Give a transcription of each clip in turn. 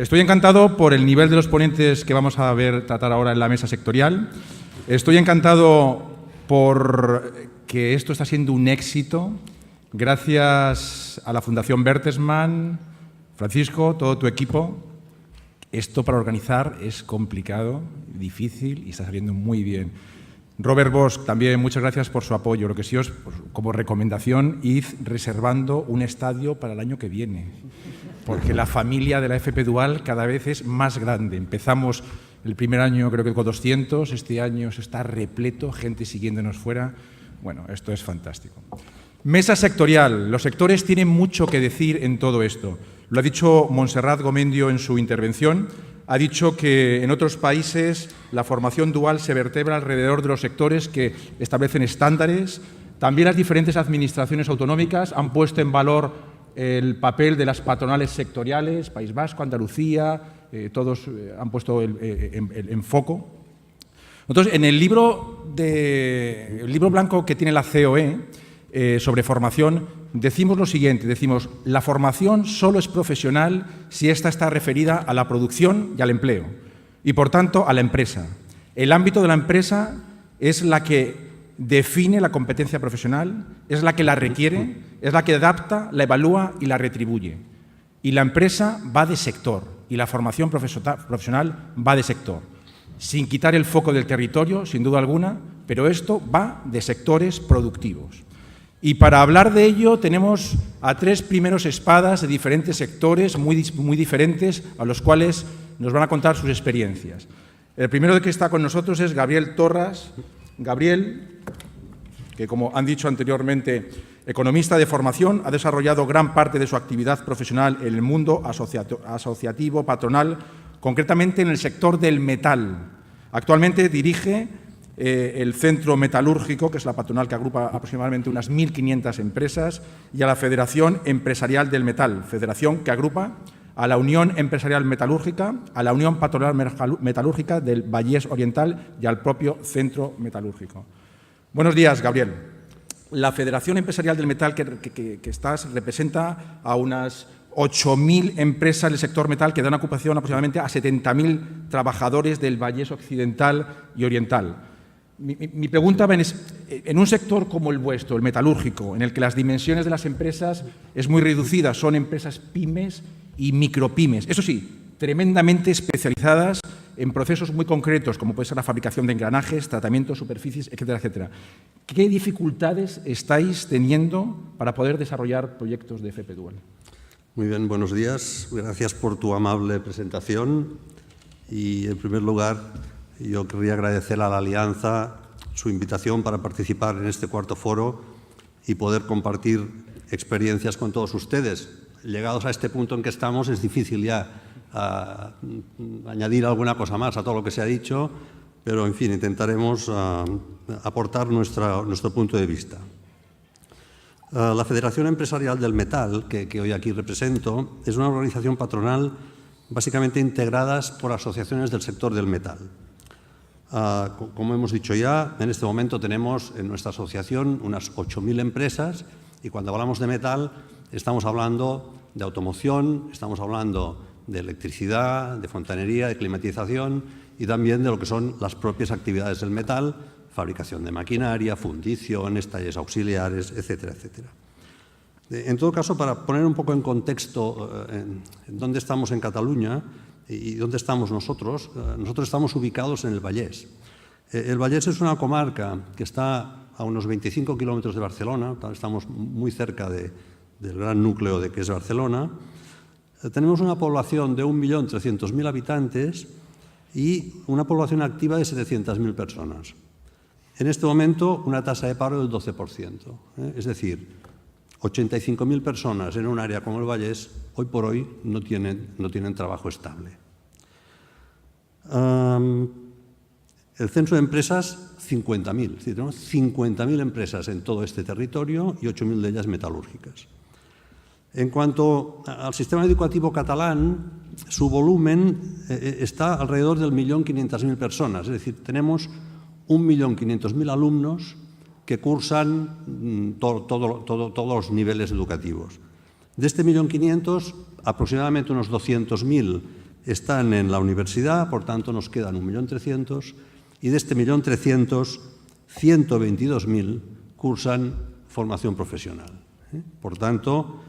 Estoy encantado por el nivel de los ponentes que vamos a tratar ahora en la mesa sectorial. Estoy encantado por que esto está siendo un éxito gracias a la Fundación Bertelsmann, Francisco, todo tu equipo. Esto para organizar es complicado, difícil y está saliendo muy bien. Robert Bosch, también muchas gracias por su apoyo. Lo que sí os, como recomendación, id reservando un estadio para el año que viene, porque la familia de la FP Dual cada vez es más grande. Empezamos el primer año creo que con 200, este año se está repleto, gente siguiéndonos fuera. Bueno, esto es fantástico. Mesa sectorial. Los sectores tienen mucho que decir en todo esto. Lo ha dicho Montserrat Gomendio en su intervención. Ha dicho que en otros países la formación dual se vertebra alrededor de los sectores que establecen estándares. También las diferentes administraciones autonómicas han puesto en valor el papel de las patronales sectoriales, País Vasco, Andalucía, todos han puesto en foco. Entonces, en el libro blanco que tiene la COE sobre formación, decimos lo siguiente, decimos, la formación solo es profesional si ésta está referida a la producción y al empleo, y por tanto a la empresa. El ámbito de la empresa es la que define la competencia profesional, es la que la requiere, es la que adapta, la evalúa y la retribuye. Y la empresa va de sector y la formación profesional va de sector, sin quitar el foco del territorio, sin duda alguna, pero esto va de sectores productivos. Y para hablar de ello tenemos a tres primeros espadas de diferentes sectores muy diferentes a los cuales nos van a contar sus experiencias. El primero que está con nosotros es Gabriel Torras. Gabriel, que como han dicho anteriormente, economista de formación, ha desarrollado gran parte de su actividad profesional en el mundo asociativo, patronal, concretamente en el sector del metal. Actualmente dirige el Centro Metalúrgico, que es la patronal que agrupa aproximadamente unas 1.500 empresas, y a la Federación Empresarial del Metal, federación que agrupa a la Unión Empresarial Metalúrgica, a la Unión Patronal Metalúrgica del Vallès Oriental y al propio Centro Metalúrgico. Buenos días, Gabriel. La Federación Empresarial del Metal que estás representa a unas 8.000 empresas del sector metal que dan ocupación aproximadamente a 70.000 trabajadores del Vallès Occidental y Oriental. Mi pregunta es, en un sector como el vuestro, el metalúrgico, en el que las dimensiones de las empresas es muy reducida, son empresas pymes y micropymes, eso sí, tremendamente especializadas en procesos muy concretos, como puede ser la fabricación de engranajes, tratamientos, superficies, etcétera, etcétera. ¿Qué dificultades estáis teniendo para poder desarrollar proyectos de FP Dual? Muy bien, buenos días. Gracias por tu amable presentación. Y, en primer lugar, yo querría agradecer a la Alianza su invitación para participar en este cuarto foro y poder compartir experiencias con todos ustedes. Llegados a este punto en que estamos, es difícil ya añadir alguna cosa más a todo lo que se ha dicho, pero, en fin, intentaremos aportar nuestro punto de vista. La Federación Empresarial del Metal, que hoy aquí represento, es una organización patronal básicamente integradas por asociaciones del sector del metal. Como hemos dicho ya, en este momento tenemos en nuestra asociación unas 8.000 empresas y cuando hablamos de metal estamos hablando de automoción, estamos hablando de electricidad, de fontanería, de climatización y también de lo que son las propias actividades del metal, fabricación de maquinaria, fundiciones, talleres auxiliares, etcétera, etcétera. En todo caso, para poner un poco en contexto en dónde estamos en Cataluña y dónde estamos nosotros, nosotros estamos ubicados en el Vallès. El Vallès es una comarca que está a unos 25 kilómetros de Barcelona, estamos muy cerca del gran núcleo de que es Barcelona. Tenemos una población de 1.300.000 habitantes y una población activa de 700.000 personas. En este momento, una tasa de paro del 12%. Es decir, 85.000 personas en un área como el Vallès, hoy por hoy, no tienen trabajo estable. El censo de empresas, 50.000. Es decir, tenemos 50.000 empresas en todo este territorio y 8.000 de ellas metalúrgicas. En cuanto al sistema educativo catalán, su volumen está alrededor del 1.500.000 personas. Es decir, tenemos 1.500.000 alumnos que cursan todos los niveles educativos. De este 1.500.000, aproximadamente unos 200.000 están en la universidad, por tanto nos quedan 1.300.000, y de este 1.300.000, 122.000 cursan formación profesional. Por tanto,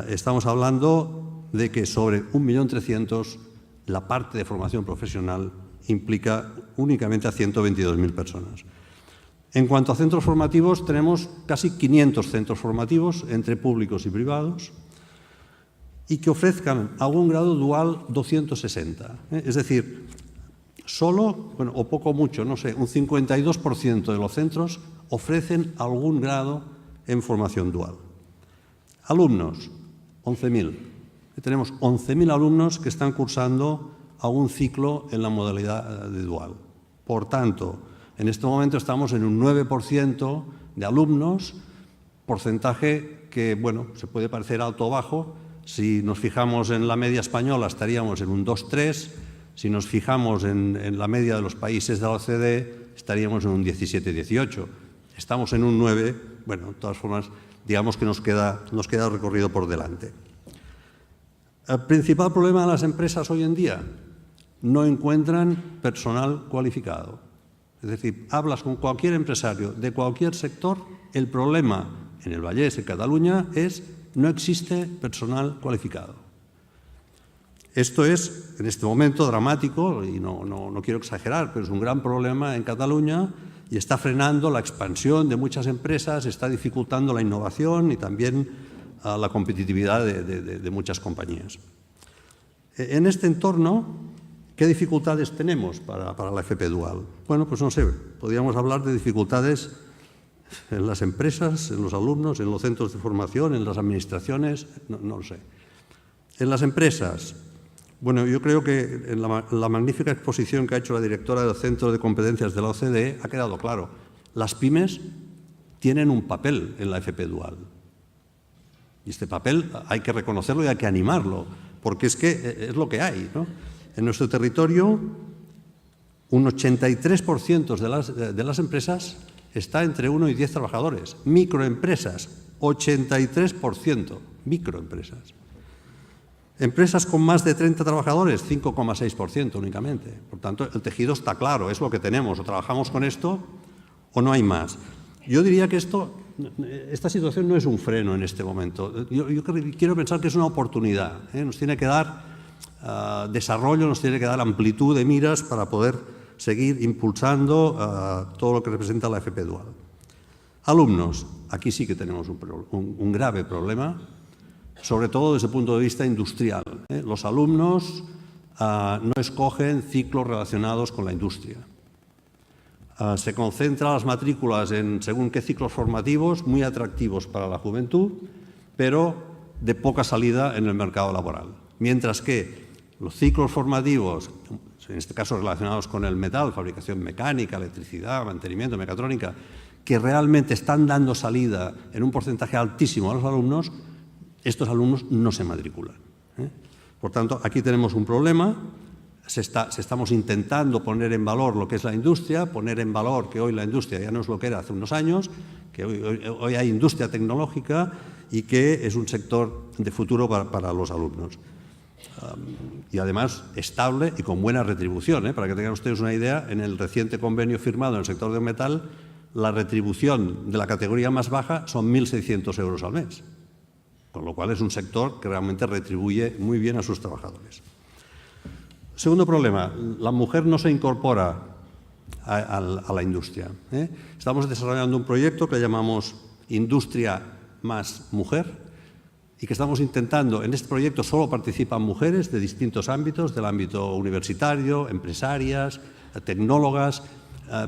estamos hablando de que sobre 1.300.000 la parte de formación profesional implica únicamente a 122.000 personas. En cuanto a centros formativos, tenemos casi 500 centros formativos entre públicos y privados y que ofrezcan algún grado dual 260. Es decir, solo, bueno, o poco mucho, no sé, un 52% de los centros ofrecen algún grado en formación dual. Alumnos, 11.000. Tenemos 11.000 alumnos que están cursando algún ciclo en la modalidad de dual. Por tanto, en este momento estamos en un 9% de alumnos, porcentaje que, bueno, se puede parecer alto o bajo. Si nos fijamos en la media española estaríamos en un 2,3. Si nos fijamos en la media de los países de la OCDE estaríamos en un 17-18. Estamos en un 9. Bueno, de todas formas, digamos que nos queda recorrido por delante. El principal problema de las empresas hoy en día, no encuentran personal cualificado. Es decir, hablas con cualquier empresario de cualquier sector, el problema en el Vallès, en Cataluña, es no existe personal cualificado. Esto es, en este momento, dramático, y no quiero exagerar, pero es un gran problema en Cataluña y está frenando la expansión de muchas empresas, está dificultando la innovación y también la competitividad de muchas compañías. En este entorno, ¿qué dificultades tenemos para la FP Dual? Bueno, pues no sé, podríamos hablar de dificultades en las empresas, en los alumnos, en los centros de formación, en las administraciones, no lo sé. En las empresas, bueno, yo creo que en la magnífica exposición que ha hecho la directora del Centro de Competencias de la OCDE ha quedado claro. Las pymes tienen un papel en la FP Dual. Y este papel hay que reconocerlo y hay que animarlo, porque es que es lo que hay, ¿no? En nuestro territorio, un 83% de las empresas está entre 1 y 10 trabajadores. Microempresas, 83%, microempresas. Empresas con más de 30 trabajadores, 5,6% únicamente. Por tanto, el tejido está claro, es lo que tenemos. O trabajamos con esto o no hay más. Yo diría que esta situación no es un freno en este momento. Yo quiero pensar que es una oportunidad. Nos tiene que dar desarrollo, nos tiene que dar amplitud de miras para poder seguir impulsando todo lo que representa la FP Dual. Alumnos, aquí sí que tenemos un grave problema, sobre todo desde el punto de vista industrial. Los alumnos no escogen ciclos relacionados con la industria. Se concentran las matrículas en según qué ciclos formativos, muy atractivos para la juventud, pero de poca salida en el mercado laboral. Mientras que los ciclos formativos, en este caso relacionados con el metal, fabricación mecánica, electricidad, mantenimiento, mecatrónica, que realmente están dando salida en un porcentaje altísimo a los alumnos, estos alumnos no se matriculan. Por tanto, aquí tenemos un problema. Estamos intentando poner en valor lo que es la industria, poner en valor que hoy la industria ya no es lo que era hace unos años, que hoy hay industria tecnológica y que es un sector de futuro para los alumnos. Y además estable y con buena retribución. Para que tengan ustedes una idea, en el reciente convenio firmado en el sector del metal, la retribución de la categoría más baja son 1.600 euros al mes, con lo cual es un sector que realmente retribuye muy bien a sus trabajadores. Segundo problema, la mujer no se incorpora a la industria. Estamos desarrollando un proyecto que llamamos Industria más Mujer y que estamos intentando, en este proyecto solo participan mujeres de distintos ámbitos, del ámbito universitario, empresarias, tecnólogas,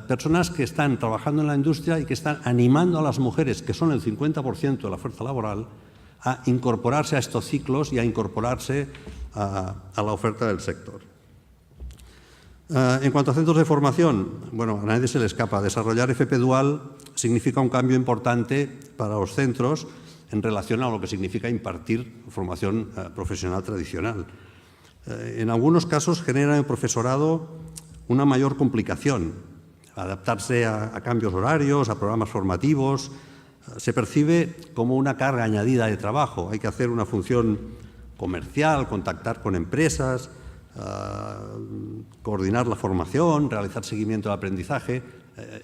personas que están trabajando en la industria y que están animando a las mujeres, que son el 50% de la fuerza laboral, a incorporarse a estos ciclos y a incorporarse a la oferta del sector. En cuanto a centros de formación, bueno, a nadie se le escapa. Desarrollar FP Dual significa un cambio importante para los centros en relación a lo que significa impartir formación profesional tradicional. En algunos casos genera en el profesorado una mayor complicación, adaptarse a cambios horarios, a programas formativos. Se percibe como una carga añadida de trabajo. Hay que hacer una función comercial, contactar con empresas, coordinar la formación, realizar seguimiento del aprendizaje.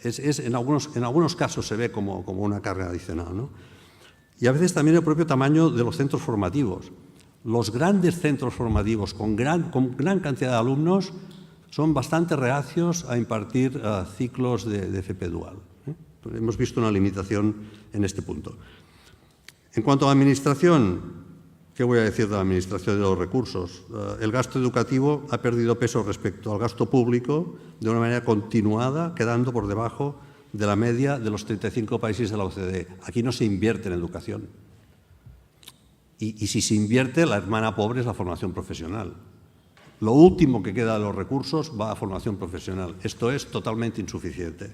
En algunos casos se ve como una carga adicional, ¿no? Y a veces también el propio tamaño de los centros formativos. Los grandes centros formativos con gran cantidad de alumnos son bastante reacios a impartir ciclos de FP dual. Hemos visto una limitación en este punto. En cuanto a la administración, ¿qué voy a decir de la administración de los recursos? El gasto educativo ha perdido peso respecto al gasto público de una manera continuada, quedando por debajo de la media de los 35 países de la OCDE. Aquí no se invierte en educación. Y si se invierte, la hermana pobre es la formación profesional. Lo último que queda de los recursos va a formación profesional. Esto es totalmente insuficiente.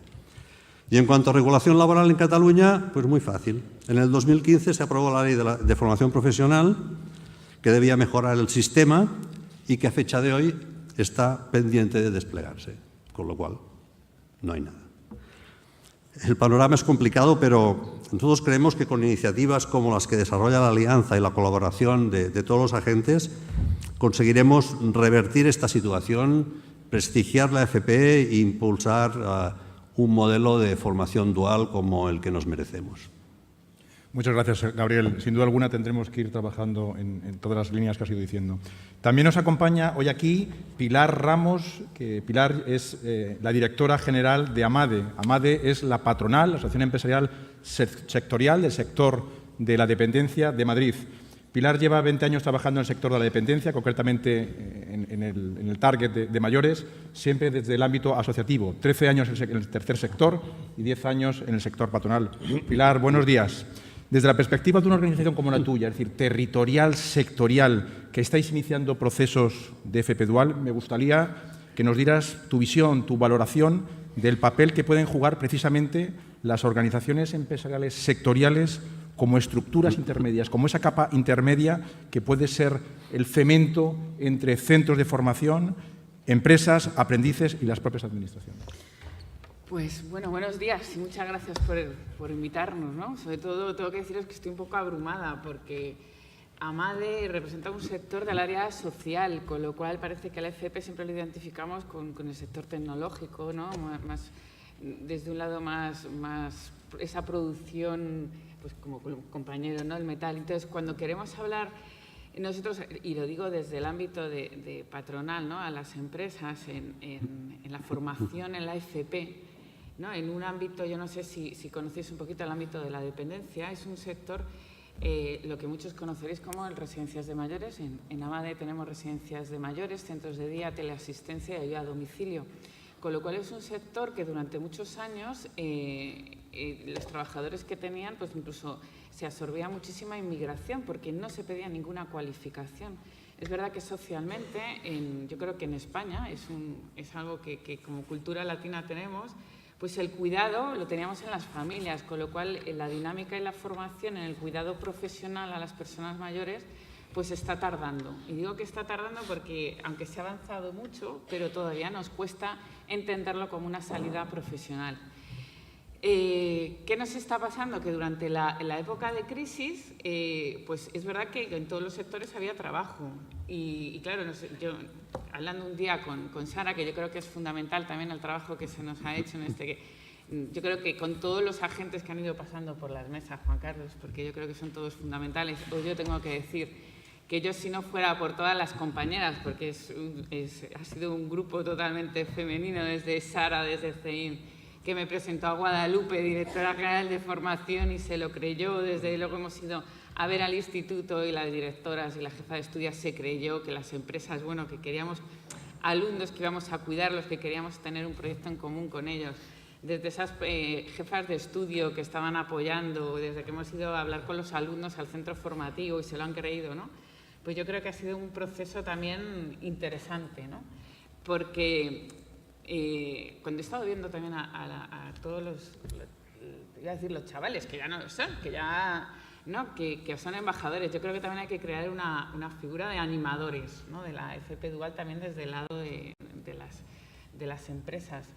Y en cuanto a regulación laboral en Cataluña, pues muy fácil. En el 2015 se aprobó la ley de formación profesional, que debía mejorar el sistema y que a fecha de hoy está pendiente de desplegarse, con lo cual no hay nada. El panorama es complicado, pero nosotros creemos que con iniciativas como las que desarrolla la Alianza y la colaboración de todos los agentes, conseguiremos revertir esta situación, prestigiar la FP e impulsar un modelo de formación dual como el que nos merecemos. Muchas gracias, Gabriel. Sin duda alguna tendremos que ir trabajando en todas las líneas que has ido diciendo. También nos acompaña hoy aquí Pilar Ramos, que Pilar es la directora general de AMADE. AMADE es la patronal, la Asociación Empresarial Sectorial del sector de la dependencia de Madrid. Pilar lleva 20 años trabajando en el sector de la dependencia, concretamente en el target de mayores, siempre desde el ámbito asociativo. 13 años en el tercer sector y 10 años en el sector patronal. Pilar, buenos días. Desde la perspectiva de una organización como la tuya, es decir, territorial, sectorial, que estáis iniciando procesos de FP dual, me gustaría que nos dieras tu visión, tu valoración del papel que pueden jugar precisamente las organizaciones empresariales sectoriales como estructuras intermedias, como esa capa intermedia que puede ser el cemento entre centros de formación, empresas, aprendices y las propias administraciones. Pues bueno, buenos días y muchas gracias por invitarnos, ¿no? Sobre todo tengo que deciros que estoy un poco abrumada porque AMADE representa un sector del área social, con lo cual parece que a la FP siempre lo identificamos con el sector tecnológico, ¿no? Más, desde un lado más esa producción, pues como compañero, ¿no? El metal. Entonces, cuando queremos hablar nosotros, y lo digo desde el ámbito de patronal, ¿no? A las empresas en la formación en la FP, ¿no? En un ámbito, yo no sé si conocéis un poquito el ámbito de la dependencia, es un sector, lo que muchos conoceréis como residencias de mayores. En AMADE tenemos residencias de mayores, centros de día, teleasistencia y ayuda a domicilio. Con lo cual es un sector que durante muchos años los trabajadores que tenían, pues incluso se absorbía muchísima inmigración porque no se pedía ninguna cualificación. Es verdad que socialmente, yo creo que en España es algo que como cultura latina tenemos, pues el cuidado lo teníamos en las familias, con lo cual la dinámica y la formación en el cuidado profesional a las personas mayores pues está tardando. Y digo que está tardando porque, aunque se ha avanzado mucho, pero todavía nos cuesta entenderlo como una salida profesional. ¿Qué nos está pasando? Que durante la época de crisis, pues es verdad que en todos los sectores había trabajo. Y claro, yo hablando un día con Sara, que yo creo que es fundamental también el trabajo que se nos ha hecho en yo creo que con todos los agentes que han ido pasando por las mesas, Juan Carlos, porque yo creo que son todos fundamentales, o yo tengo que decir que yo, si no fuera por todas las compañeras, porque ha sido un grupo totalmente femenino, desde Sara, desde CEIN, que me presentó a Guadalupe, directora general de formación, y se lo creyó. Desde luego hemos ido a ver al instituto y las directoras y la jefa de estudios se creyó que las empresas, bueno, que queríamos alumnos, que íbamos a cuidarlos, que queríamos tener un proyecto en común con ellos. Desde esas jefas de estudio que estaban apoyando, desde que hemos ido a hablar con los alumnos al centro formativo y se lo han creído, ¿no? Pues yo creo que ha sido un proceso también interesante, ¿no? Porque cuando he estado viendo también a todos iba a decir los chavales, que ya no lo son, que ya, ¿no? que son embajadores, yo creo que también hay que crear una figura de animadores, ¿no? De la FP Dual también desde el lado de las empresas.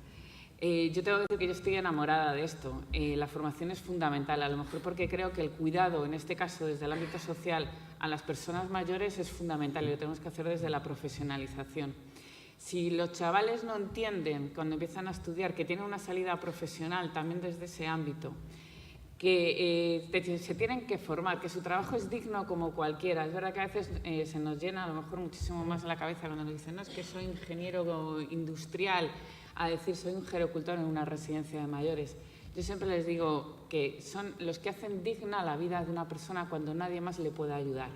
Yo tengo que decir que yo estoy enamorada de esto. La formación es fundamental, a lo mejor porque creo que el cuidado, en este caso desde el ámbito social, a las personas mayores es fundamental y lo tenemos que hacer desde la profesionalización. Si los chavales no entienden cuando empiezan a estudiar que tienen una salida profesional también desde ese ámbito, que se tienen que formar, que su trabajo es digno como cualquiera. Es verdad que a veces se nos llena a lo mejor muchísimo más la cabeza cuando nos dicen no, es que soy ingeniero industrial, a decir soy un gerocultor en una residencia de mayores. Yo siempre les digo que son los que hacen digna la vida de una persona cuando nadie más le pueda ayudar.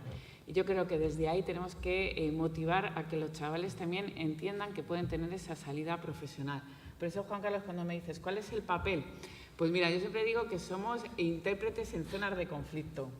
Y yo creo que desde ahí tenemos que motivar a que los chavales también entiendan que pueden tener esa salida profesional. Por eso, Juan Carlos, cuando me dices, ¿cuál es el papel? Pues mira, yo siempre digo que somos intérpretes en zonas de conflicto.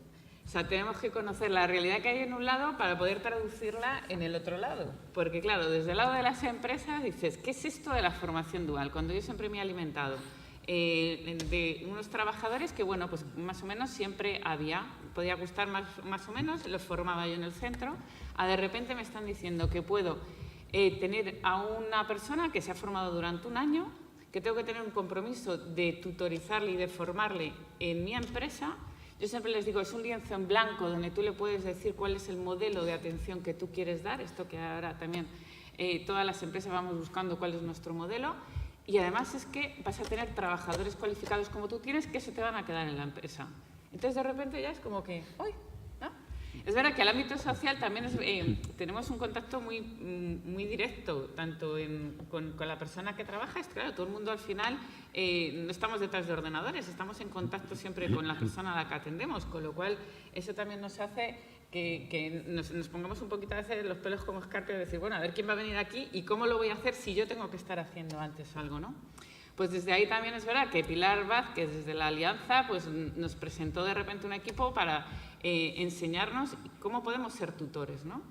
O sea, tenemos que conocer la realidad que hay en un lado para poder traducirla en el otro lado. Porque, claro, desde el lado de las empresas dices, ¿qué es esto de la formación dual? Cuando yo siempre me he alimentado de unos trabajadores que, bueno, pues más o menos siempre había, podía gustar más o menos, los formaba yo en el centro, a de repente me están diciendo que puedo tener a una persona que se ha formado durante un año, que tengo que tener un compromiso de tutorizarle y de formarle en mi empresa. Yo siempre les digo, es un lienzo en blanco donde tú le puedes decir cuál es el modelo de atención que tú quieres dar, esto que ahora también todas las empresas vamos buscando cuál es nuestro modelo. Y además es que vas a tener trabajadores cualificados como tú tienes que se te van a quedar en la empresa. Entonces, de repente ya es como que, ¡uy! ¿No? Es verdad que al ámbito social también tenemos un contacto muy directo, tanto con la persona que trabaja. Es claro, todo el mundo al final no estamos detrás de ordenadores, estamos en contacto siempre con la persona a la que atendemos, con lo cual eso también nos hace que nos pongamos un poquito a veces los pelos como escarpia y decir, bueno, a ver quién va a venir aquí y cómo lo voy a hacer si yo tengo que estar haciendo antes algo, ¿no? Pues desde ahí también es verdad que Pilar Vázquez, desde la Alianza, pues nos presentó de repente un equipo para enseñarnos cómo podemos ser tutores, ¿no?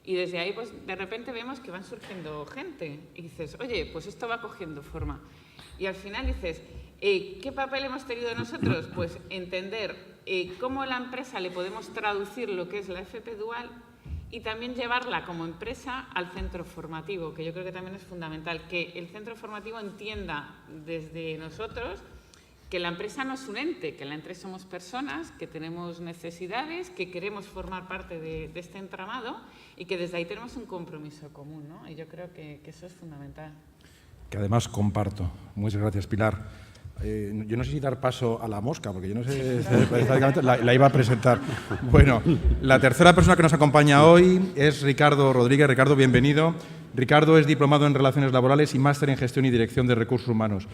Y desde ahí, pues de repente vemos que van surgiendo gente y dices, oye, pues esto va cogiendo forma. Y al final dices, ¿qué papel hemos tenido nosotros? Pues entender cómo a la empresa le podemos traducir lo que es la FP Dual y también llevarla como empresa al centro formativo, que yo creo que también es fundamental, que el centro formativo entienda desde nosotros que la empresa no es un ente, que la empresa somos personas, que tenemos necesidades, que queremos formar parte de este entramado y que desde ahí tenemos un compromiso común, ¿no? Y yo creo que eso es fundamental. Que además comparto. Muchas gracias, Pilar. Yo no sé si dar paso a la mosca, porque yo no sé, la iba a presentar. Bueno, la tercera persona que nos acompaña hoy es Ricardo Rodríguez. Ricardo, bienvenido. Ricardo es diplomado en Relaciones Laborales y máster en Gestión y Dirección de Recursos Humanos.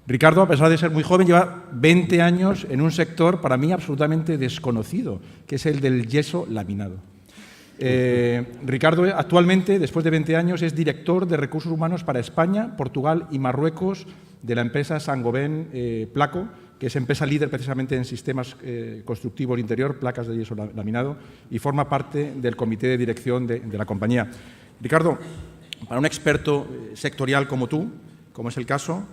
Ricardo, a pesar de ser muy joven, lleva 20 años en un sector para mí absolutamente desconocido, que es el del yeso laminado. Ricardo actualmente, después de 20 años, es director de Recursos Humanos para España, Portugal y Marruecos de la empresa Saint-Gobain Placo, que es empresa líder precisamente en sistemas constructivos interior, placas de yeso laminado, y forma parte del comité de dirección de la compañía. Ricardo, para un experto sectorial como tú, como es el caso,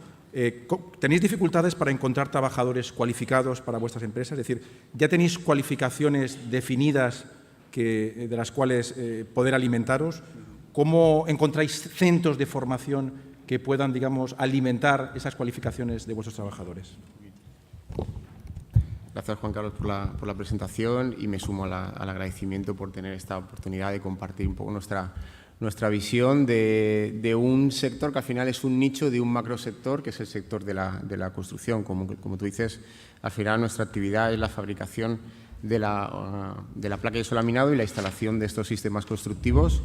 ¿tenéis dificultades para encontrar trabajadores cualificados para vuestras empresas? Es decir, ¿ya tenéis cualificaciones definidas de las cuales poder alimentaros? ¿Cómo encontráis centros de formación que puedan, digamos, alimentar esas cualificaciones de vuestros trabajadores? Gracias, Juan Carlos, por la presentación y me sumo al agradecimiento por tener esta oportunidad de compartir un poco nuestra visión de un sector que al final es un nicho de un macrosector, que es el sector de la construcción. Como tú dices, al final nuestra actividad es la fabricación de la placa de yeso laminado y la instalación de estos sistemas constructivos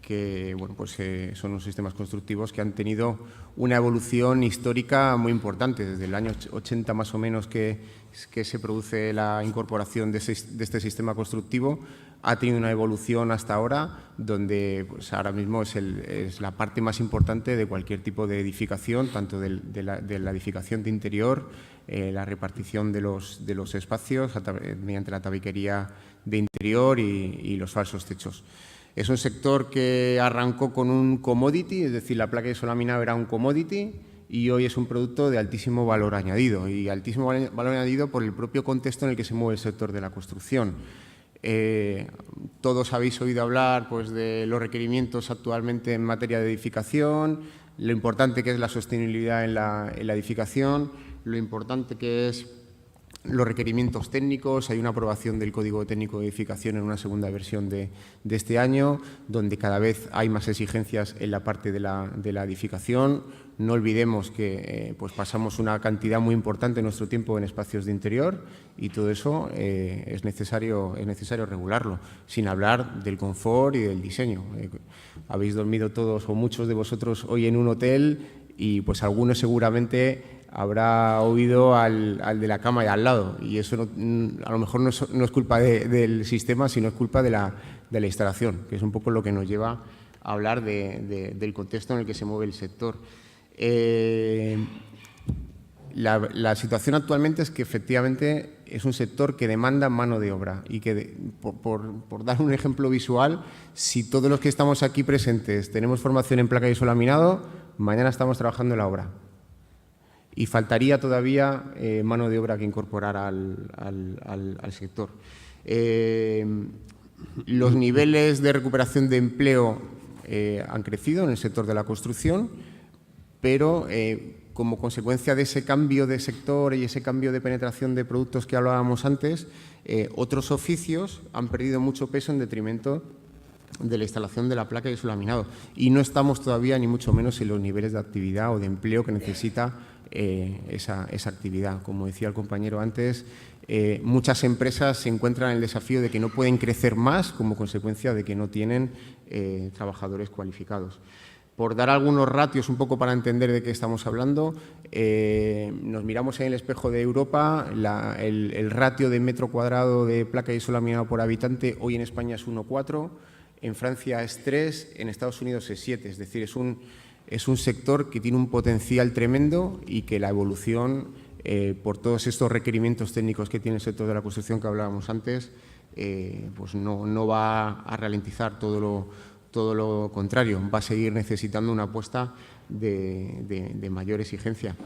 que bueno, pues, son unos sistemas constructivos que han tenido una evolución histórica muy importante. Desde el año 80 más o menos que se produce la incorporación de este sistema constructivo, ha tenido una evolución hasta ahora, donde pues, ahora mismo es la parte más importante de cualquier tipo de edificación, tanto de la edificación de interior, la repartición de los espacios mediante la tabiquería de interior y los falsos techos. Es un sector que arrancó con un commodity, es decir, la placa de yeso laminado era un commodity y hoy es un producto de altísimo valor añadido, y altísimo valor añadido por el propio contexto en el que se mueve el sector de la construcción. Todos habéis oído hablar pues, de los requerimientos actualmente en materia de edificación, lo importante que es la sostenibilidad en la edificación, lo importante que es los requerimientos técnicos. Hay una aprobación del Código Técnico de Edificación en una segunda versión de este año, donde cada vez hay más exigencias en la parte de la edificación. No olvidemos que pues pasamos una cantidad muy importante de nuestro tiempo en espacios de interior y todo eso es necesario regularlo, sin hablar del confort y del diseño. Habéis dormido todos o muchos de vosotros hoy en un hotel y pues algunos seguramente habrá oído al de la cama de al lado, y eso a lo mejor no es culpa del sistema, sino es culpa de la instalación, que es un poco lo que nos lleva a hablar del contexto en el que se mueve el sector. La situación actualmente es que efectivamente es un sector que demanda mano de obra y que, por dar un ejemplo visual, si todos los que estamos aquí presentes tenemos formación en placa de isolaminado, mañana estamos trabajando en la obra. Y faltaría todavía mano de obra que incorporar al sector. Los niveles de recuperación de empleo han crecido en el sector de la construcción, pero como consecuencia de ese cambio de sector y ese cambio de penetración de productos que hablábamos antes, otros oficios han perdido mucho peso en detrimento de la instalación de la placa de isolaminado. Y no estamos todavía, ni mucho menos, en los niveles de actividad o de empleo que necesita esa actividad. Como decía el compañero antes, muchas empresas se encuentran en el desafío de que no pueden crecer más como consecuencia de que no tienen trabajadores cualificados. Por dar algunos ratios un poco para entender de qué estamos hablando, nos miramos en el espejo de Europa, el ratio de metro cuadrado de placa de isolaminado por habitante hoy en España es 1,4, en Francia es 3, en Estados Unidos es 7, es decir, es un sector que tiene un potencial tremendo y que la evolución, por todos estos requerimientos técnicos que tiene el sector de la construcción que hablábamos antes, pues no va a ralentizar, todo lo contrario, va a seguir necesitando una apuesta de mayor exigencia.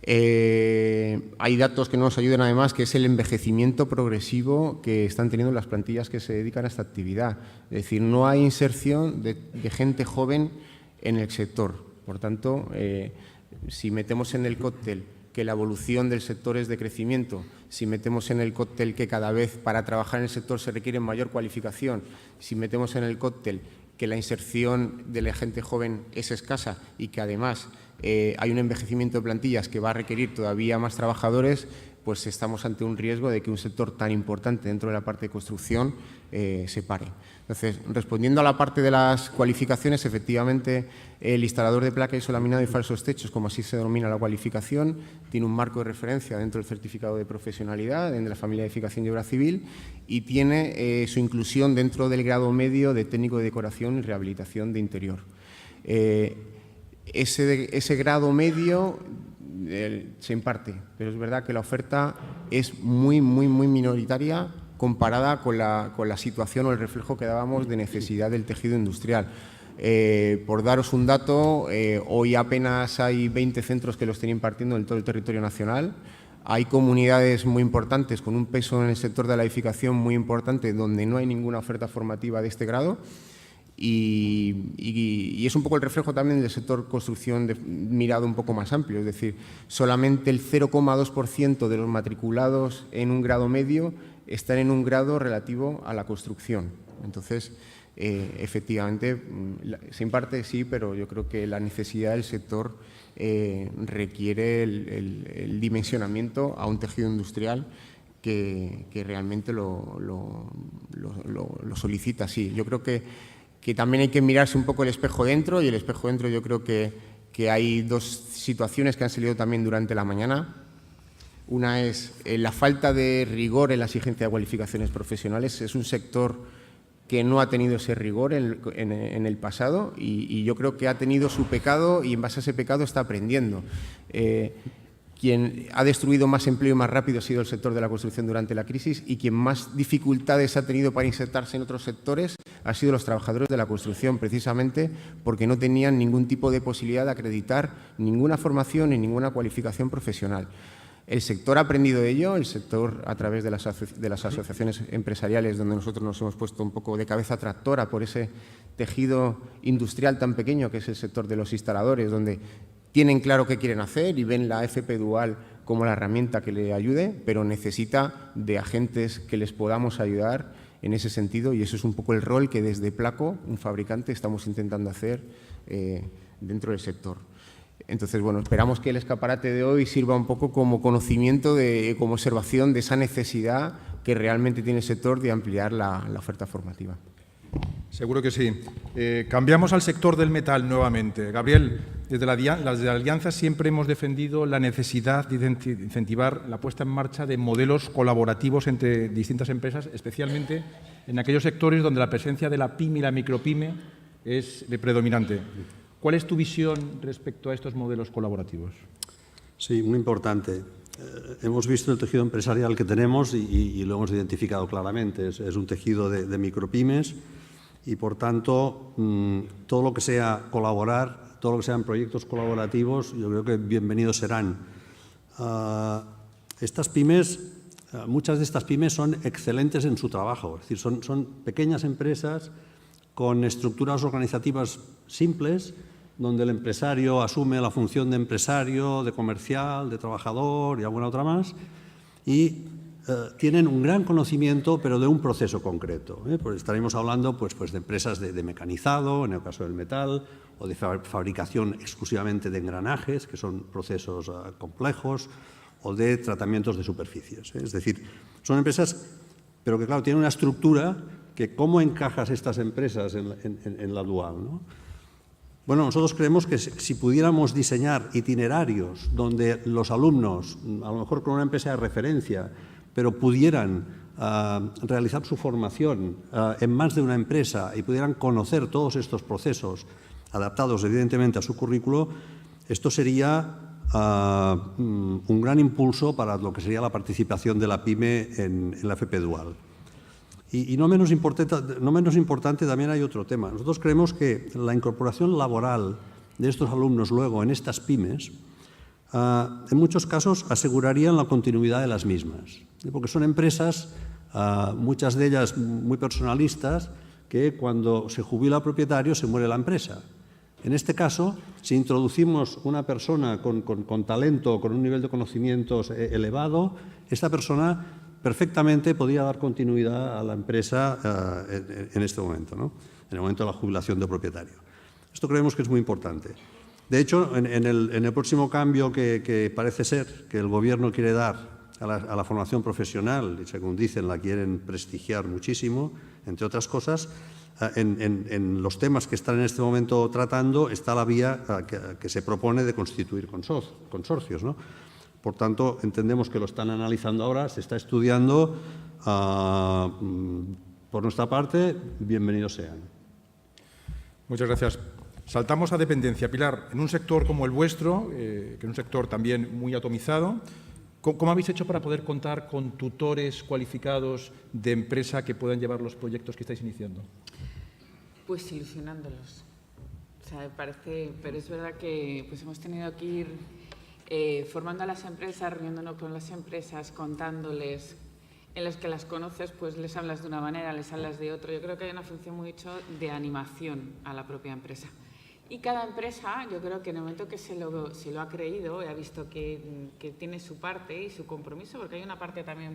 Hay datos que nos ayudan además, que es el envejecimiento progresivo que están teniendo las plantillas que se dedican a esta actividad. Es decir, no hay inserción de gente joven en el sector. Por tanto, si metemos en el cóctel que la evolución del sector es de crecimiento, si metemos en el cóctel que cada vez para trabajar en el sector se requiere mayor cualificación, si metemos en el cóctel que la inserción de la gente joven es escasa y que además hay un envejecimiento de plantillas que va a requerir todavía más trabajadores, pues estamos ante un riesgo de que un sector tan importante dentro de la parte de construcción se pare. Entonces, respondiendo a la parte de las cualificaciones, efectivamente, el instalador de placa isolaminado y falsos techos, como así se denomina la cualificación, tiene un marco de referencia dentro del certificado de profesionalidad, en la familia de edificación y obra civil, y tiene su inclusión dentro del grado medio de técnico de decoración y rehabilitación de interior. Ese grado medio se imparte, pero es verdad que la oferta es muy minoritaria comparada con la situación o el reflejo que dábamos de necesidad del tejido industrial. Por daros un dato, hoy apenas hay 20 centros que lo estén impartiendo en todo el territorio nacional. Hay comunidades muy importantes con un peso en el sector de la edificación muy importante donde no hay ninguna oferta formativa de este grado. Y es un poco el reflejo también del sector construcción mirado un poco más amplio, es decir, solamente el 0,2% de los matriculados en un grado medio están en un grado relativo a la construcción. Entonces, efectivamente, se imparte sí, pero yo creo que la necesidad del sector requiere el dimensionamiento a un tejido industrial que realmente lo solicita. Sí, yo creo que también hay que mirarse un poco el espejo dentro, y el espejo dentro yo creo que hay dos situaciones que han salido también durante la mañana. Una es la falta de rigor en la exigencia de cualificaciones profesionales. Es un sector que no ha tenido ese rigor en el pasado y yo creo que ha tenido su pecado y en base a ese pecado está aprendiendo. Quien ha destruido más empleo y más rápido ha sido el sector de la construcción durante la crisis, y quien más dificultades ha tenido para insertarse en otros sectores ha sido los trabajadores de la construcción, precisamente porque no tenían ningún tipo de posibilidad de acreditar ninguna formación ni ninguna cualificación profesional. El sector ha aprendido de ello, el sector a través de las asociaciones empresariales, donde nosotros nos hemos puesto un poco de cabeza tractora por ese tejido industrial tan pequeño que es el sector de los instaladores, donde tienen claro qué quieren hacer y ven la FP Dual como la herramienta que le ayude, pero necesita de agentes que les podamos ayudar en ese sentido, y eso es un poco el rol que desde Placo, un fabricante, estamos intentando hacer dentro del sector. Entonces, bueno, esperamos que el escaparate de hoy sirva un poco como conocimiento, como observación de esa necesidad que realmente tiene el sector de ampliar la oferta formativa. Seguro que sí. Cambiamos al sector del metal nuevamente. Gabriel, desde la Alianza siempre hemos defendido la necesidad de incentivar la puesta en marcha de modelos colaborativos entre distintas empresas, especialmente en aquellos sectores donde la presencia de la pyme y la micropyme es predominante. ¿Cuál es tu visión respecto a estos modelos colaborativos? Sí, muy importante. Hemos visto el tejido empresarial que tenemos y lo hemos identificado claramente. Es un tejido de micropymes y, por tanto, todo lo que sea colaborar, todo lo que sean proyectos colaborativos, yo creo que bienvenidos serán. Estas pymes, muchas de estas pymes son excelentes en su trabajo, es decir, son pequeñas empresas con estructuras organizativas simples, donde el empresario asume la función de empresario, de comercial, de trabajador y alguna otra más, y tienen un gran conocimiento, pero de un proceso concreto. Pues estaremos hablando pues de empresas de mecanizado, en el caso del metal, o de fabricación exclusivamente de engranajes, que son procesos complejos, o de tratamientos de superficies. Es decir, son empresas, pero que, claro, tienen una estructura que ¿cómo encajas estas empresas en la dual, ¿no? Bueno, nosotros creemos que si pudiéramos diseñar itinerarios donde los alumnos, a lo mejor con una empresa de referencia, pero pudieran realizar su formación en más de una empresa y pudieran conocer todos estos procesos adaptados evidentemente a su currículo, esto sería un gran impulso para lo que sería la participación de la PYME en la FP Dual. Y no menos importante también hay otro tema. Nosotros creemos que la incorporación laboral de estos alumnos luego en estas pymes, en muchos casos asegurarían la continuidad de las mismas, porque son empresas, muchas de ellas muy personalistas, que cuando se jubila el propietario se muere la empresa. En este caso, si introducimos una persona con talento, con un nivel de conocimientos elevado, esta persona perfectamente podía dar continuidad a la empresa en este momento, ¿no? En el momento de la jubilación del propietario. Esto creemos que es muy importante. De hecho, en el próximo cambio que parece ser que el Gobierno quiere dar a la formación profesional, y según dicen la quieren prestigiar muchísimo, entre otras cosas, en los temas que están en este momento tratando está la vía que se propone de constituir consorcios, ¿no? Por tanto, entendemos que lo están analizando ahora, se está estudiando. Por nuestra parte, bienvenidos sean. Muchas gracias. Saltamos a dependencia. Pilar, en un sector como el vuestro, que es un sector también muy atomizado, ¿cómo habéis hecho para poder contar con tutores cualificados de empresa que puedan llevar los proyectos que estáis iniciando? Pues ilusionándolos. O sea, me parece, pero es verdad que pues hemos tenido que ir formando a las empresas, reuniéndonos con las empresas, contándoles, en los que las conoces, pues les hablas de una manera, les hablas de otra. Yo creo que hay una función muy hecho de animación a la propia empresa. Y cada empresa, yo creo que en el momento que se lo ha creído, ha visto que tiene su parte y su compromiso, porque hay una parte también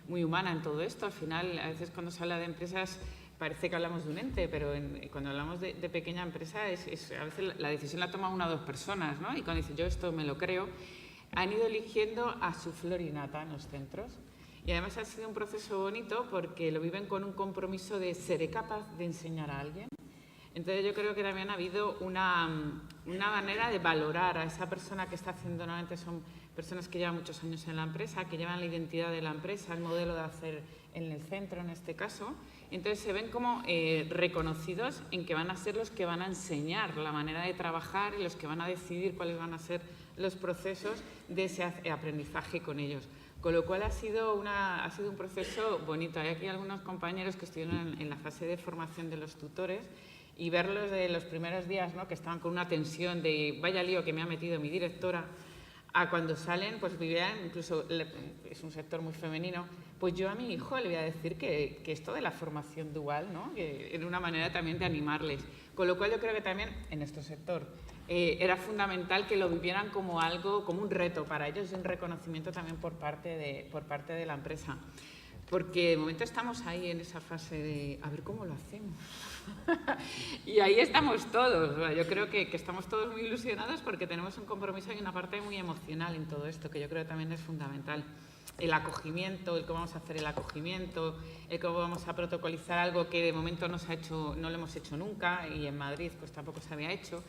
muy humana en todo esto. Al final, a veces cuando se habla de empresas, parece que hablamos de un ente, pero cuando hablamos de pequeña empresa, a veces la decisión la toman una o dos personas, ¿no? Y cuando dicen, yo esto me lo creo, han ido eligiendo a su flor y nata en los centros. Y además ha sido un proceso bonito porque lo viven con un compromiso de seré capaz de enseñar a alguien. Entonces yo creo que también ha habido una manera de valorar a esa persona que está haciendo, normalmente son personas que llevan muchos años en la empresa, que llevan la identidad de la empresa, el modelo de hacer en el centro en este caso. Entonces se ven como reconocidos en que van a ser los que van a enseñar la manera de trabajar y los que van a decidir cuáles van a ser los procesos de ese aprendizaje con ellos. Con lo cual ha sido un proceso bonito. Hay aquí algunos compañeros que estuvieron en la fase de formación de los tutores y verlos de los primeros días, ¿no? Que estaban con una tensión de vaya lío que me ha metido mi directora, a cuando salen, pues vivían, incluso es un sector muy femenino, pues yo a mi hijo le voy a decir que esto de la formación dual, ¿no? Que era una manera también de animarles. Con lo cual yo creo que también en nuestro sector era fundamental que lo vivieran como algo, como un reto para ellos y un reconocimiento también por parte de la empresa. Porque de momento estamos ahí en esa fase de a ver cómo lo hacemos. Y ahí estamos todos. Yo creo que estamos todos muy ilusionados porque tenemos un compromiso y una parte muy emocional en todo esto, que yo creo que también es fundamental. El acogimiento, el cómo vamos a hacer el acogimiento, el cómo vamos a protocolizar algo que de momento no lo hemos hecho nunca y en Madrid pues tampoco se había hecho.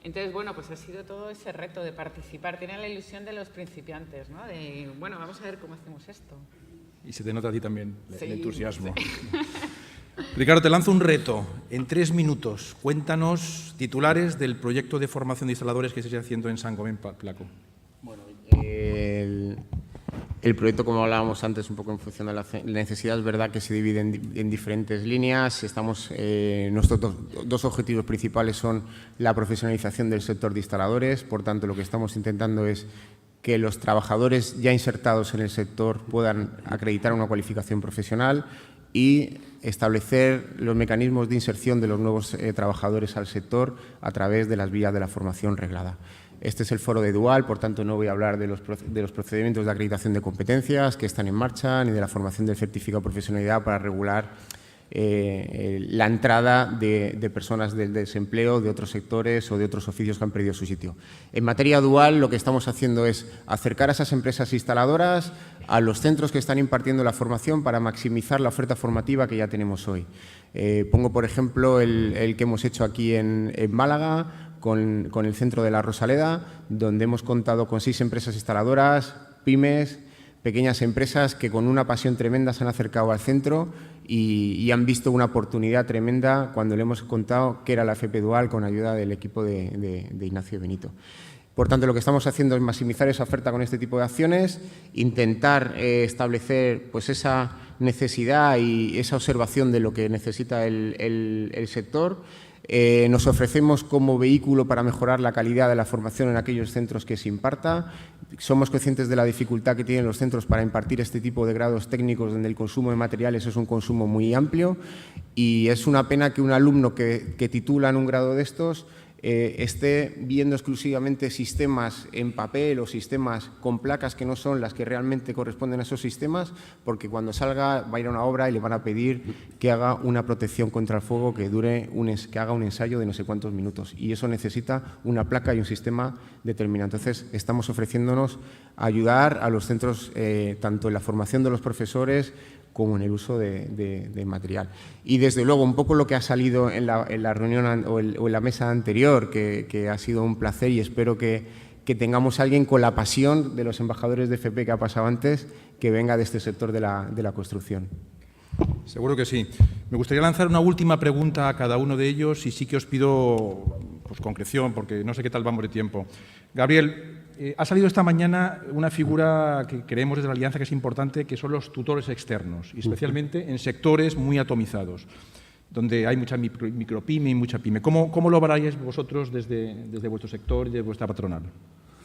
Entonces, bueno, pues ha sido todo ese reto de participar. Tienen la ilusión de los principiantes, ¿no? De, bueno, vamos a ver cómo hacemos esto. Y se te nota a ti también el entusiasmo. Sí. Ricardo, te lanzo un reto. En 3 minutos, cuéntanos titulares del proyecto de formación de instaladores que estáis haciendo en Saint-Gobain Placo. Bueno, el proyecto, como hablábamos antes, un poco en función de la necesidad, es verdad que se divide en diferentes líneas. Nuestros dos objetivos principales son la profesionalización del sector de instaladores. Por tanto, lo que estamos intentando es que los trabajadores ya insertados en el sector puedan acreditar una cualificación profesional y establecer los mecanismos de inserción de los nuevos trabajadores al sector a través de las vías de la formación reglada. Este es el foro de Dual, por tanto no voy a hablar de los procedimientos de acreditación de competencias que están en marcha ni de la formación del certificado de profesionalidad para regular la entrada de personas del desempleo, de otros sectores o de otros oficios que han perdido su sitio. En materia dual, lo que estamos haciendo es acercar a esas empresas instaladoras a los centros que están impartiendo la formación para maximizar la oferta formativa que ya tenemos hoy. Pongo, por ejemplo, el que hemos hecho aquí en Málaga con el centro de la Rosaleda, donde hemos contado con 6 empresas instaladoras, pymes, pequeñas empresas que con una pasión tremenda se han acercado al centro y han visto una oportunidad tremenda cuando le hemos contado qué era la FP Dual con ayuda del equipo de Ignacio Benito. Por tanto, lo que estamos haciendo es maximizar esa oferta con este tipo de acciones, intentar establecer pues, esa necesidad y esa observación de lo que necesita el sector. Nos ofrecemos como vehículo para mejorar la calidad de la formación en aquellos centros que se imparta. Somos conscientes de la dificultad que tienen los centros para impartir este tipo de grados técnicos donde el consumo de materiales es un consumo muy amplio y es una pena que un alumno que titula en un grado de estos esté viendo exclusivamente sistemas en papel o sistemas con placas que no son las que realmente corresponden a esos sistemas, porque cuando salga va a ir a una obra y le van a pedir que haga una protección contra el fuego que haga un ensayo de no sé cuántos minutos y eso necesita una placa y un sistema determinado. Entonces, estamos ofreciéndonos a ayudar a los centros tanto en la formación de los profesores como en el uso de material. Y desde luego, un poco lo que ha salido en la reunión o en la mesa anterior, que ha sido un placer y espero que tengamos a alguien con la pasión de los embajadores de FP que ha pasado antes, que venga de este sector de la construcción. Seguro que sí. Me gustaría lanzar una última pregunta a cada uno de ellos y sí que os pido pues, concreción, porque no sé qué tal vamos de tiempo. Gabriel, ha salido esta mañana una figura que creemos desde la Alianza que es importante, que son los tutores externos, y especialmente en sectores muy atomizados, donde hay mucha micropyme y mucha pyme. ¿Cómo lo valoráis vosotros desde vuestro sector y de vuestra patronal?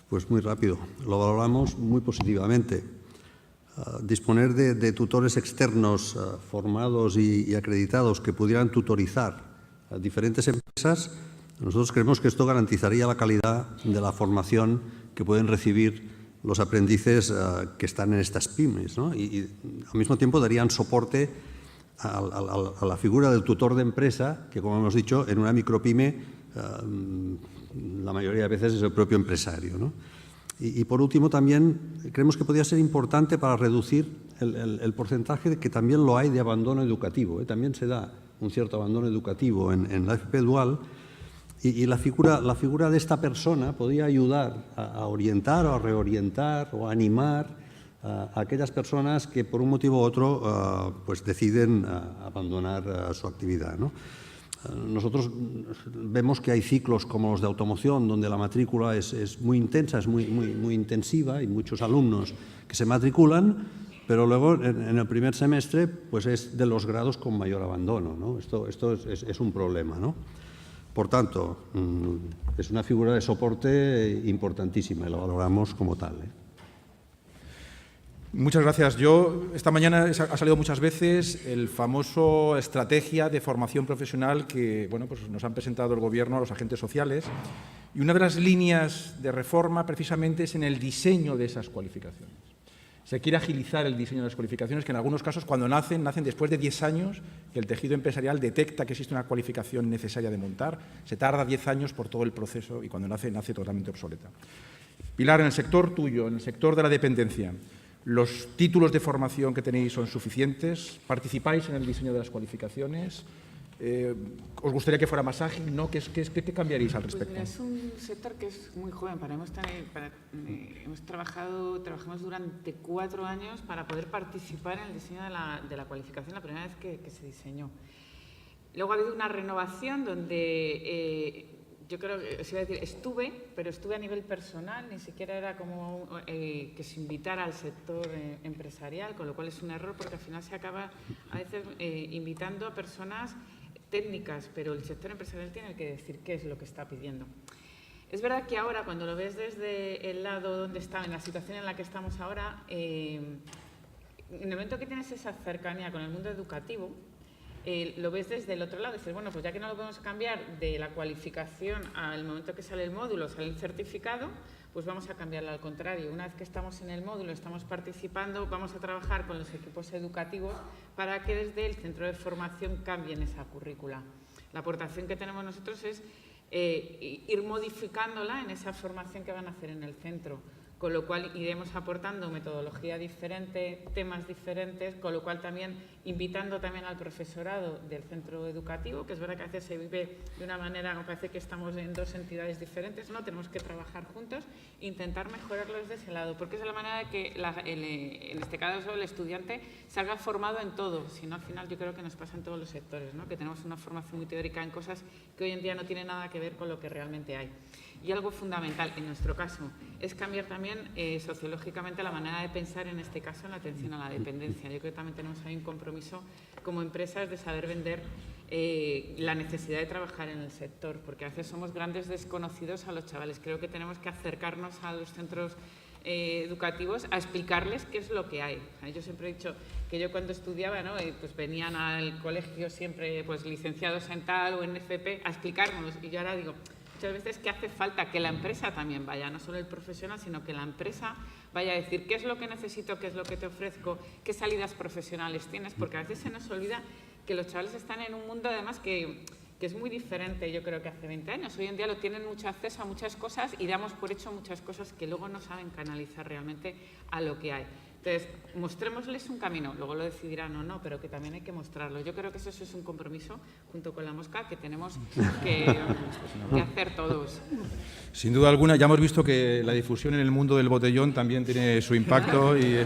Pues muy rápido. Lo valoramos muy positivamente. Disponer de tutores externos formados y acreditados que pudieran tutorizar a diferentes empresas, nosotros creemos que esto garantizaría la calidad de la formación que pueden recibir los aprendices que están en estas pymes, ¿no? Y al mismo tiempo darían soporte a la figura del tutor de empresa, que como hemos dicho, en una micropyme la mayoría de veces es el propio empresario, ¿no? Y por último también creemos que podría ser importante para reducir el porcentaje que también lo hay de abandono educativo, ¿eh? También se da un cierto abandono educativo en la FP Dual. Y la figura de esta persona podría ayudar a orientar o a reorientar o a animar a aquellas personas que por un motivo u otro pues deciden abandonar su actividad, ¿no? Nosotros vemos que hay ciclos como los de automoción donde la matrícula es muy intensa, es muy intensiva y muchos alumnos que se matriculan, pero luego en el primer semestre pues es de los grados con mayor abandono, ¿no? Esto es un problema, ¿no? Por tanto, es una figura de soporte importantísima y la valoramos como tal, ¿eh? Muchas gracias. Esta mañana ha salido muchas veces el famoso estrategia de formación profesional que bueno, pues nos han presentado el Gobierno a los agentes sociales. Y una de las líneas de reforma precisamente es en el diseño de esas cualificaciones. Se quiere agilizar el diseño de las cualificaciones, que en algunos casos cuando nacen después de 10 años que el tejido empresarial detecta que existe una cualificación necesaria de montar. Se tarda 10 años por todo el proceso y cuando nace totalmente obsoleta. Pilar, en el sector tuyo, en el sector de la dependencia, ¿los títulos de formación que tenéis son suficientes? ¿Participáis en el diseño de las cualificaciones? ¿Os gustaría que fuera más ágil? ¿No? ¿Qué cambiaríais al respecto? Pues mira, es un sector que es muy joven. Trabajamos durante 4 años para poder participar en el diseño de la cualificación, la primera vez que se diseñó. Luego ha habido una renovación donde yo creo que os iba a decir, estuve a nivel personal, ni siquiera era como que se invitara al sector empresarial, con lo cual es un error porque al final se acaba a veces invitando a personas técnicas, pero el sector empresarial tiene que decir qué es lo que está pidiendo. Es verdad que ahora, cuando lo ves desde el lado donde está, en la situación en la que estamos ahora, en el momento que tienes esa cercanía con el mundo educativo, lo ves desde el otro lado, dices, bueno, pues ya que no lo podemos cambiar de la cualificación al momento que sale el módulo, sale el certificado, pues vamos a cambiarlo al contrario. Una vez que estamos en el módulo, estamos participando, vamos a trabajar con los equipos educativos para que desde el centro de formación cambien esa currícula. La aportación que tenemos nosotros es ir modificándola en esa formación que van a hacer en el centro, con lo cual iremos aportando metodología diferente, temas diferentes, con lo cual también invitando también al profesorado del centro educativo, que es verdad que a veces se vive de una manera, me parece que estamos en 2 entidades diferentes, ¿no? Tenemos que trabajar juntos e intentar mejorarlo desde ese lado, porque es la manera de que, en este caso, el estudiante salga formado en todo, si no al final yo creo que nos pasa en todos los sectores, ¿no? Que tenemos una formación muy teórica en cosas que hoy en día no tienen nada que ver con lo que realmente hay. Y algo fundamental, en nuestro caso, es cambiar también sociológicamente la manera de pensar, en este caso, en la atención a la dependencia. Yo creo que también tenemos ahí un compromiso como empresas de saber vender la necesidad de trabajar en el sector, porque a veces somos grandes desconocidos a los chavales. Creo que tenemos que acercarnos a los centros educativos a explicarles qué es lo que hay. O sea, yo siempre he dicho que yo cuando estudiaba, ¿no? Pues venían al colegio siempre pues, licenciados en tal o en FP a explicarnos, y yo ahora digo, muchas veces que hace falta que la empresa también vaya, no solo el profesional, sino que la empresa vaya a decir qué es lo que necesito, qué es lo que te ofrezco, qué salidas profesionales tienes, porque a veces se nos olvida que los chavales están en un mundo además que es muy diferente, yo creo, que hace 20 años. Hoy en día lo tienen mucho acceso a muchas cosas y damos por hecho muchas cosas que luego no saben canalizar realmente a lo que hay. Entonces, mostrémosles un camino, luego lo decidirán o no, pero que también hay que mostrarlo. Yo creo que eso es un compromiso, junto con la mosca, que tenemos que hacer todos. Sin duda alguna, ya hemos visto que la difusión en el mundo del botellón también tiene su impacto y...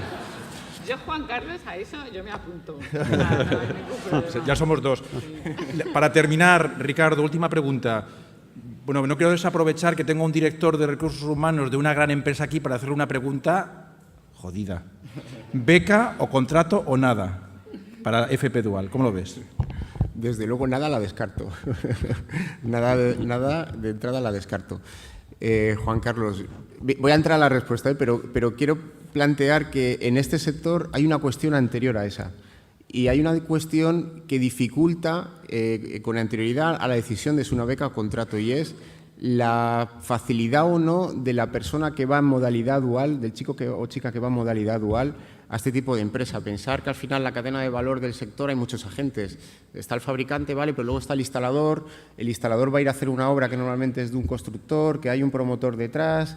Yo, Juan Carlos, a eso yo me apunto. Ya somos 2. Sí. Para terminar, Ricardo, última pregunta. Bueno, no quiero desaprovechar que tengo un director de recursos humanos de una gran empresa aquí para hacerle una pregunta jodida. ¿Beca o contrato o nada para FP Dual? ¿Cómo lo ves? Desde luego nada la descarto. nada de entrada la descarto. Juan Carlos, voy a entrar a la respuesta, pero quiero plantear que en este sector hay una cuestión anterior a esa. Y hay una cuestión que dificulta con anterioridad a la decisión de si una beca o contrato, y es la facilidad o no de la persona que va en modalidad dual, del chico o chica que va en modalidad dual a este tipo de empresa. Pensar que al final la cadena de valor del sector hay muchos agentes. Está el fabricante, vale, pero luego está el instalador va a ir a hacer una obra que normalmente es de un constructor, que hay un promotor detrás,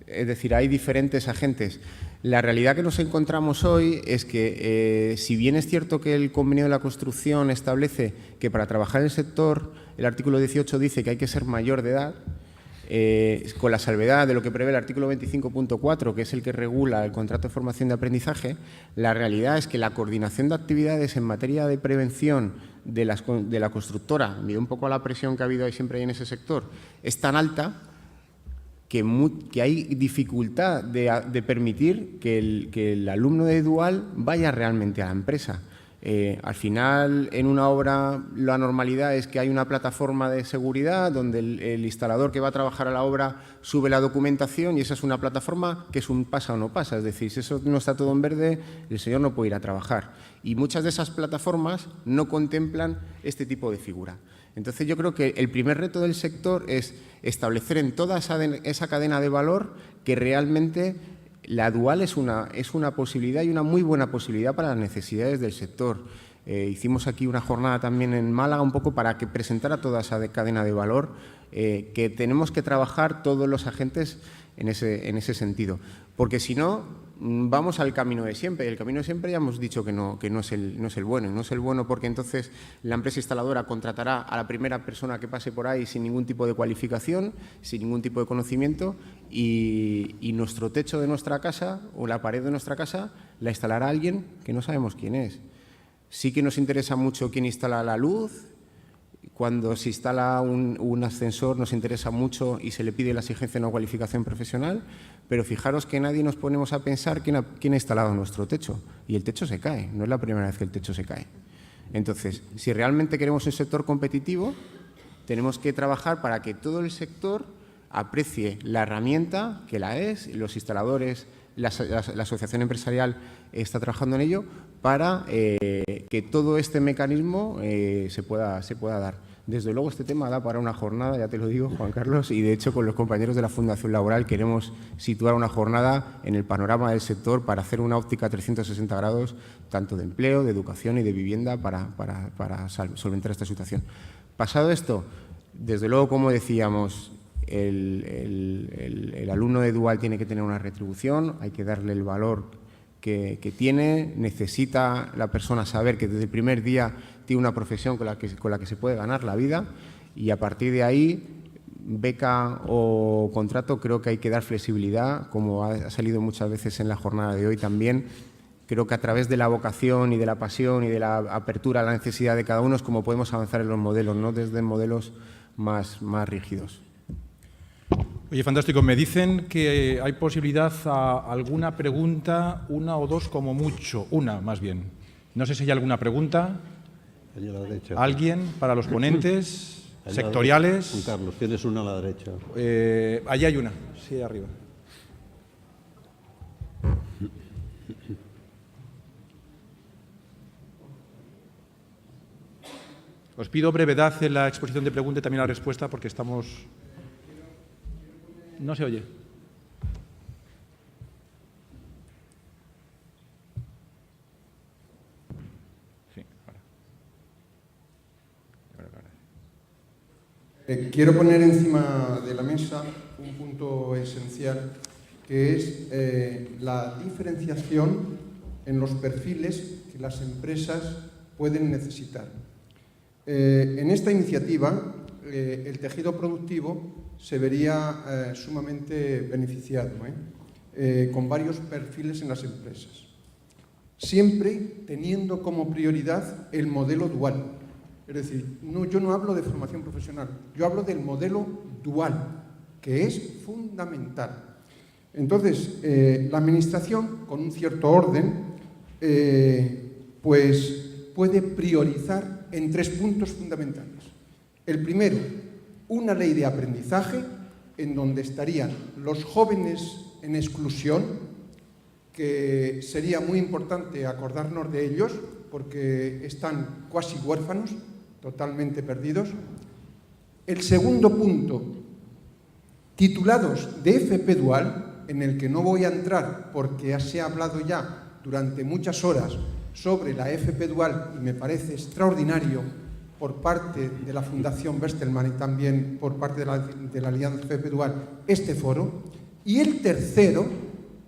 es decir, hay diferentes agentes. La realidad que nos encontramos hoy es que, si bien es cierto que el convenio de la construcción establece que para trabajar en el sector, el artículo 18 dice que hay que ser mayor de edad, con la salvedad de lo que prevé el artículo 25.4, que es el que regula el contrato de formación de aprendizaje, la realidad es que la coordinación de actividades en materia de prevención de la constructora, debido un poco a la presión que ha habido ahí siempre en ese sector, es tan alta que hay dificultad de permitir que el alumno de Dual vaya realmente a la empresa. Al final, en una obra, la normalidad es que hay una plataforma de seguridad donde el instalador que va a trabajar a la obra sube la documentación y esa es una plataforma que es un pasa o no pasa. Es decir, si eso no está todo en verde, el señor no puede ir a trabajar. Y muchas de esas plataformas no contemplan este tipo de figura. Entonces, yo creo que el primer reto del sector es establecer en toda esa cadena de valor que realmente la dual es una posibilidad y una muy buena posibilidad para las necesidades del sector. Hicimos aquí una jornada también en Málaga un poco para que presentara toda esa cadena de valor que tenemos que trabajar todos los agentes en ese sentido. Porque si no, vamos al camino de siempre. El camino de siempre ya hemos dicho que no es el bueno. No es el bueno porque entonces la empresa instaladora contratará a la primera persona que pase por ahí sin ningún tipo de cualificación, sin ningún tipo de conocimiento y nuestro techo de nuestra casa o la pared de nuestra casa la instalará alguien que no sabemos quién es. Sí que nos interesa mucho quién instala la luz. Cuando se instala un ascensor nos interesa mucho y se le pide la exigencia de una cualificación profesional, pero fijaros que nadie nos ponemos a pensar quién ha instalado nuestro techo. Y el techo se cae, no es la primera vez que el techo se cae. Entonces, si realmente queremos un sector competitivo, tenemos que trabajar para que todo el sector aprecie la herramienta que la es, los instaladores, la asociación empresarial está trabajando en ello para que todo este mecanismo se pueda dar. Desde luego este tema da para una jornada, ya te lo digo, Juan Carlos, y de hecho con los compañeros de la Fundación Laboral queremos situar una jornada en el panorama del sector para hacer una óptica 360 grados, tanto de empleo, de educación y de vivienda para solventar esta situación. Pasado esto, desde luego, como decíamos, el alumno de Dual tiene que tener una retribución, hay que darle el valor que tiene, necesita la persona saber que desde el primer día tiene una profesión con la que se puede ganar la vida y a partir de ahí, beca o contrato, creo que hay que dar flexibilidad, como ha salido muchas veces en la jornada de hoy también. Creo que a través de la vocación y de la pasión y de la apertura a la necesidad de cada uno es como podemos avanzar en los modelos, no desde modelos más rígidos. Oye, fantástico. Me dicen que hay posibilidad a alguna pregunta, una o dos como mucho, una más bien. No sé si hay alguna pregunta. Allí a la derecha. ¿Alguien para los ponentes sectoriales? Juan Carlos, tienes una a la derecha. Allí hay una, sí, arriba. Os pido brevedad en la exposición de pregunta y también la respuesta porque estamos... No se oye. Sí, ahora. Quiero poner encima de la mesa un punto esencial que es la diferenciación en los perfiles que las empresas pueden necesitar. En esta iniciativa, el tejido productivo se vería sumamente beneficiado con varios perfiles en las empresas, siempre teniendo como prioridad el modelo dual. Es decir, yo no hablo de formación profesional, yo hablo del modelo dual, que es fundamental. Entonces, la Administración, con un cierto orden, pues puede priorizar en 3 puntos fundamentales. El primero, una ley de aprendizaje en donde estarían los jóvenes en exclusión, que sería muy importante acordarnos de ellos porque están cuasi huérfanos, totalmente perdidos. El segundo punto, titulados de FP Dual, en el que no voy a entrar porque se ha hablado ya durante muchas horas sobre la FP Dual y me parece extraordinario por parte de la Fundación Bestelman y también por parte de la Alianza FP Dual este foro. Y el tercero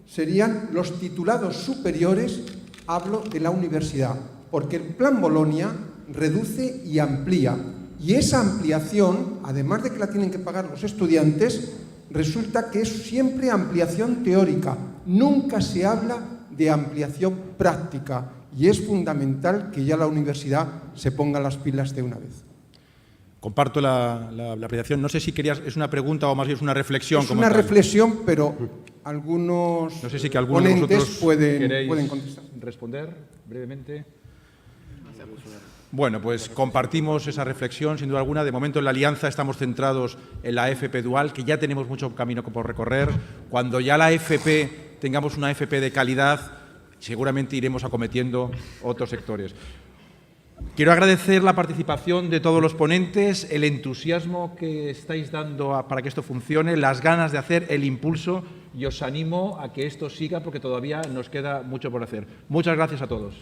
serían los titulados superiores, hablo de la universidad, porque el Plan Bolonia reduce y amplía. Y esa ampliación, además de que la tienen que pagar los estudiantes, resulta que es siempre ampliación teórica, nunca se habla de ampliación práctica. Y es fundamental que ya la universidad se ponga las pilas de una vez. Comparto la apreciación. No sé si querías, es una pregunta o más bien es una reflexión. Es una reflexión, pero algunos no sé si que algunos ponentes de vosotros pueden contestar. Responder brevemente. Bueno, pues compartimos esa reflexión, sin duda alguna. De momento en la Alianza estamos centrados en la FP Dual, que ya tenemos mucho camino por recorrer. Cuando ya la FP tengamos una FP de calidad, seguramente iremos acometiendo otros sectores. Quiero agradecer la participación de todos los ponentes, el entusiasmo que estáis dando para que esto funcione, las ganas de hacer, el impulso, y os animo a que esto siga porque todavía nos queda mucho por hacer. Muchas gracias a todos.